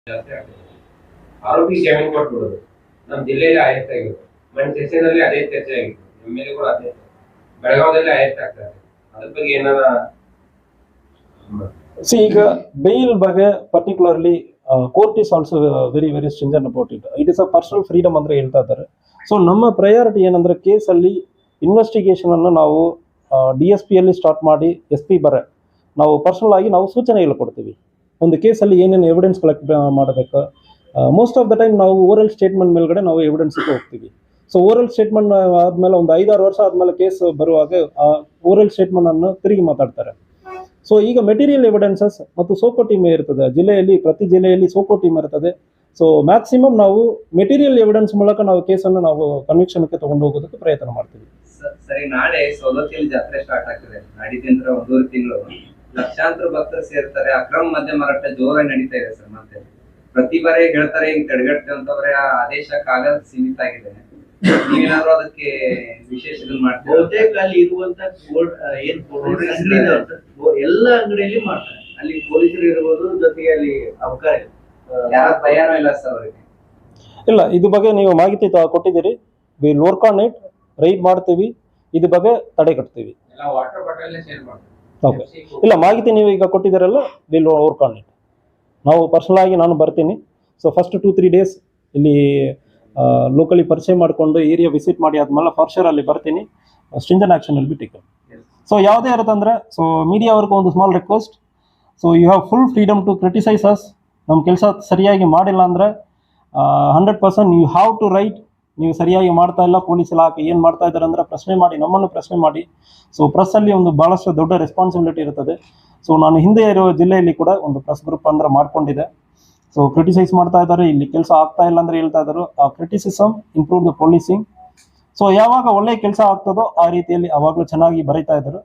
ಜಾಸ್ತಿ ಆಗ್ತದೆ. ಆರೋಪಿ ಜಾಮೀನು ಕೊಟ್ಬಿಡೋದು ನಮ್ಮ ಜಿಲ್ಲೆಯಲ್ಲಿ ಆಯತ್ತ ಆಗಿತ್ತು. ಮನ್ ಸೆಷನಲ್ಲಿ ಅದೇ ಚರ್ಚೆ ಆಗಿತ್ತು. ಎಮ್ಮೆಲ್ಯೆ ಕೂಡ ಅದೇ ಬೆಳಗಾವದಲ್ಲಿ ಆಯತ್ತ ಆಗ್ತಾರೆ. ಅದ್ರ ಬಗ್ಗೆ ಏನಾರ ಈಗ ಬೇಲ್ ಬಗ್ಗೆ particularly court is also very very stringent about it. It is a personal freedom ಅಂದ್ರೆ ಹೇಳ್ತಾ ಇದ್ದಾರೆ. ಸೊ ನಮ್ಮ ಪ್ರಯಾರಿಟಿ ಏನಂದ್ರೆ ಕೇಸಲ್ಲಿ ಇನ್ವೆಸ್ಟಿಗೇಷನ್ ಅನ್ನು ನಾವು DSP ಅಲ್ಲಿ ಸ್ಟಾರ್ಟ್ ಮಾಡಿ SP ಬರೆ ನಾವು ಪರ್ಸನಲ್ ಆಗಿ ನಾವು ಸೂಚನೆಗಳು ಕೊಡ್ತೀವಿ. ಒಂದು ಕೇಸಲ್ಲಿ ಏನೇನು ಎವಿಡೆನ್ಸ್ ಕಲೆಕ್ಟ್ ಮಾಡಬೇಕು. ಮೋಸ್ಟ್ ಆಫ್ ದ ಟೈಮ್ ನಾವು ಓರಲ್ ಸ್ಟೇಟ್ಮೆಂಟ್ ಮೇಲ್ಗಡೆ ನಾವು ಎವಿಡೆನ್ಸ್ಗೆ ಹೋಗ್ತೀವಿ. ಸೊ ಓರಲ್ ಸ್ಟೇಟ್ಮೆಂಟ್ ಆದಮೇಲೆ ಒಂದು 5-6 ವರ್ಷ ಆದಮೇಲೆ ಕೇಸ್ ಬರುವಾಗ ಓರಲ್ ಸ್ಟೇಟ್ಮೆಂಟ್ ಅನ್ನು ತಿರುಗಿ ಮಾತಾಡ್ತಾರೆ. ಸೊ ಈಗ ಮೆಟೀರಿಯಲ್ ಎವಿಡೆನ್ಸಸ್ ಮತ್ತು ಸೋಕೋ ಟೀಮ್ ಇರ್ತದೆ ಜಿಲ್ಲೆಯಲ್ಲಿ, ಪ್ರತಿ ಜಿಲ್ಲೆಯಲ್ಲಿ ಸೋಕೋ ಟೀಮ್ ಇರ್ತದೆ. ಸೊ ಮ್ಯಾಕ್ಸಿಮಮ್ ನಾವು ಮೆಟೀರಿಯಲ್ ಎವಿಡೆನ್ಸ್ ಮೂಲಕ ನಾವು ಕೇಸನ್ನು ನಾವು ಕನ್ವಿಕ್ಷನ್ಗೆ ತಗೊಂಡು ಹೋಗೋದಕ್ಕೆ ಪ್ರಯತ್ನ ಮಾಡ್ತೀವಿ. ಸರಿ, ನಾಳೆ ಸೌದತ್ತಿಯಲ್ಲಿ ಜಾತ್ರೆ ಸ್ಟಾರ್ಟ್ ಆಗ್ತದೆ. ನಾಡಿದ್ದಿಂದ 1.5 ತಿಂಗಳು ಲಕ್ಷಾಂತರ ಭಕ್ತರು ಸೇರ್ತಾರೆ. ಅಕ್ರಮ ಮದ್ಯ ಮಾರಾಟ ಜೋರಾಗಿ ನಡೀತಾ ಇದೆ ಸರ್. ಮತ್ತೆ ಪ್ರತಿ ಬಾರಿ ಹೇಳ್ತಾರೆ ಹಿಂಗ್ ತಡೆಗಟ್ಟೆ ಅಂತವ್ರೆ ಆದೇಶ ಕಾಲ ಸೀಮಿತ ಆಗಿದೆ. ನೀವೇನಾದ್ರೂ ಅದಕ್ಕೆ ವಿಶೇಷ ಮಾಡ್ತೀವಿ? ಬಹುತೇಕ ಅಲ್ಲಿ ಇರುವಂತ ಎಲ್ಲ ಅಂಗಡಿಯಲ್ಲಿ ಮಾಡ್ತಾರೆ. ಅಲ್ಲಿ ಪೊಲೀಸರು ಇರ್ಬೋದು, ಜೊತೆಗೆ ಅಲ್ಲಿ ಅವಕಾಶ ಯಾರ ಭಯನೂ ಇಲ್ಲ ಸರ್ ಅವರಿಗೆ? ಇಲ್ಲ, ಇದ್ರ ಬಗ್ಗೆ ನೀವು ಮಾಹಿತಿ ಕೊಟ್ಟಿದ್ದೀರಿ. Will work on it. Raid ಮಾಡ್ತೀವಿ, ಇದ್ರ ಬಗ್ಗೆ ತಡೆ ಕಟ್ತೀವಿ. ವಾಟರ್ ಬಾಟಲ್ ಸೇಲ್ ಮಾಡ್ತೀವಿ. ಓಕೆ, ಇಲ್ಲ ಮಾಹಿತಿ ನೀವು ಈಗ ಕೊಟ್ಟಿದ್ದೀರಲ್ಲ, ವಿಲ್ ವರ್ಕ್ ಆನ್ ಇಟ್. ನಾವು ಪರ್ಸನಲ್ ಆಗಿ ನಾನು ಬರ್ತೀನಿ. ಸೊ ಫಸ್ಟ್ 2-3 ಡೇಸ್ ಇಲ್ಲಿ ಲೋಕಲಿ ಪರಿಚಯ ಮಾಡಿಕೊಂಡು ಏರಿಯಾ ವಿಸಿಟ್ ಮಾಡಿ ಆದ್ಮೇಲೆ ಫಾರ್ ಶೋರ್ ಅಲ್ಲಿ ಬರ್ತೀನಿ. Stringent action will be taken. So ಯಾವುದೇ ಇರುತ್ತಂದ್ರೆ, ಸೊ ಮೀಡಿಯಾ ಅವ್ರಿಗೆ ಒಂದು small request. So you have full freedom to criticise us. ನಮ್ಮ ಕೆಲಸ ಸರಿಯಾಗಿ ಮಾಡಿಲ್ಲ ಅಂದರೆ 100% ಯು ಹ್ಯಾವ್ ಟು ರೈಟ್. ನೀವು ಸರಿಯಾಗಿ ಮಾಡ್ತಾ ಇಲ್ಲ, ಪೊಲೀಸ್ ಇಲಾಖೆ ಏನು ಮಾಡ್ತಾ ಇದ್ದಾರೆ ಅಂದರೆ ಪ್ರಶ್ನೆ ಮಾಡಿ, ನಮ್ಮನ್ನು ಪ್ರಶ್ನೆ ಮಾಡಿ. ಸೊ ಪ್ರೆಸ್ಸಲ್ಲಿ ಒಂದು ಭಾಳಷ್ಟು ದೊಡ್ಡ ರೆಸ್ಪಾನ್ಸಿಬಿಲಿಟಿ ಇರ್ತದೆ. ಸೊ ನಾನು ಹಿಂದೆ ಇರೋ ಜಿಲ್ಲೆಯಲ್ಲಿ ಕೂಡ ಒಂದು ಪ್ರೆಸ್ ಗ್ರೂಪ್ ಅಂದ್ರೆ ಮಾಡ್ಕೊಂಡಿದ್ದೆ. ಸೊ ಕ್ರಿಟಿಸೈಸ್ ಮಾಡ್ತಾ ಇದ್ದಾರೆ, ಇಲ್ಲಿ ಕೆಲಸ ಆಗ್ತಾ ಇಲ್ಲ ಅಂದರೆ ಹೇಳ್ತಾ ಇದ್ದಾರೆ. ಆ criticism improve the policing. So ಯಾವಾಗ ಒಳ್ಳೆಯ ಕೆಲಸ ಆಗ್ತದೋ ಆ ರೀತಿಯಲ್ಲಿ ಅವಾಗಲೂ ಚೆನ್ನಾಗಿ ಬರೀತಾ ಇದ್ರು.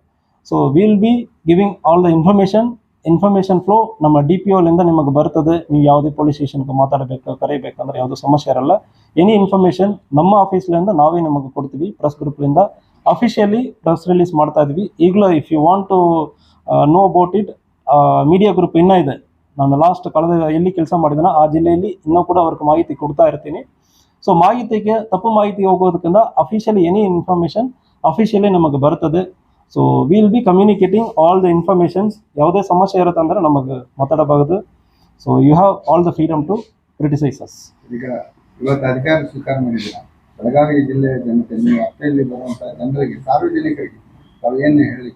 So will B giving all the information flow ನಮ್ಮ DPOಲಿಂದ ನಿಮಗೆ ಬರ್ತದೆ. ನೀವು ಯಾವುದೇ ಪೊಲೀಸ್ ಸ್ಟೇಷನ್ಗೆ ಮಾತಾಡಬೇಕು, ಕರೀಬೇಕಂದ್ರೆ ಯಾವುದೂ ಸಮಸ್ಯೆ ಇರಲ್ಲ. ಎನಿ ಇನ್ಫಾರ್ಮೇಷನ್ ನಮ್ಮ ಆಫೀಸ್ಲಿಂದ ನಾವೇ ನಿಮಗೆ ಕೊಡ್ತೀವಿ. ಪ್ರೆಸ್ ಗ್ರೂಪ್ಲಿಂದ ಅಫಿಷಿಯಲಿ ಪ್ರೆಸ್ ರಿಲೀಸ್ ಮಾಡ್ತಾ ಇದ್ವಿ. ಈಗಲೂ if you want to know about it, media group ಇನ್ನೂ ಇದೆ. ನಾನು ಲಾಸ್ಟ್ ಕಳೆದ ಎಲ್ಲಿ ಕೆಲಸ ಮಾಡಿದನೋ ಆ ಜಿಲ್ಲೆಯಲ್ಲಿ ಇನ್ನೂ ಕೂಡ ಅವ್ರಿಗೆ ಮಾಹಿತಿ ಕೊಡ್ತಾ ಇರ್ತೀನಿ. ಸೊ ಮಾಹಿತಿಗೆ ತಪ್ಪು ಮಾಹಿತಿ ಹೋಗೋದಕ್ಕಿಂತ ಅಫಿಷಿಯಲಿ ಎನಿ ಇನ್ಫಾರ್ಮೇಷನ್ ಅಫಿಷಿಯಲಿ ನಮಗೆ ಬರ್ತದೆ. So will be communicating all the informations. ಯಾವುದೇ ಸಮಸ್ಯೆ ಇರುತ್ತೆ ಅಂದರೆ ನಮಗೆ ಮಾತಾಡಬಹುದು. So you have all the freedom to criticise us. ಈಗ ಇವತ್ತು ಅಧಿಕಾರ ಸ್ವೀಕಾರ ಮಾಡಿದ್ದೀರಾ. ಬೆಳಗಾವಿ ಜಿಲ್ಲೆಯ ಜನತೆ, ನೀವು ಅಪ್ಪಲ್ಲಿ ಬರುವಂಥ ಜನರಿಗೆ, ಸಾರ್ವಜನಿಕರಿಗೆ ತಾವು ಏನು ಹೇಳಿ?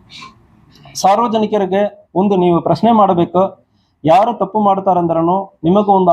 ಸಾರ್ವಜನಿಕರಿಗೆ ಒಂದು ನೀವು ಪ್ರಶ್ನೆ ಮಾಡಬೇಕು. ಯಾರು ತಪ್ಪು ಮಾಡ್ತಾರಂದ್ರೂ ನಿಮಗೂ ಒಂದು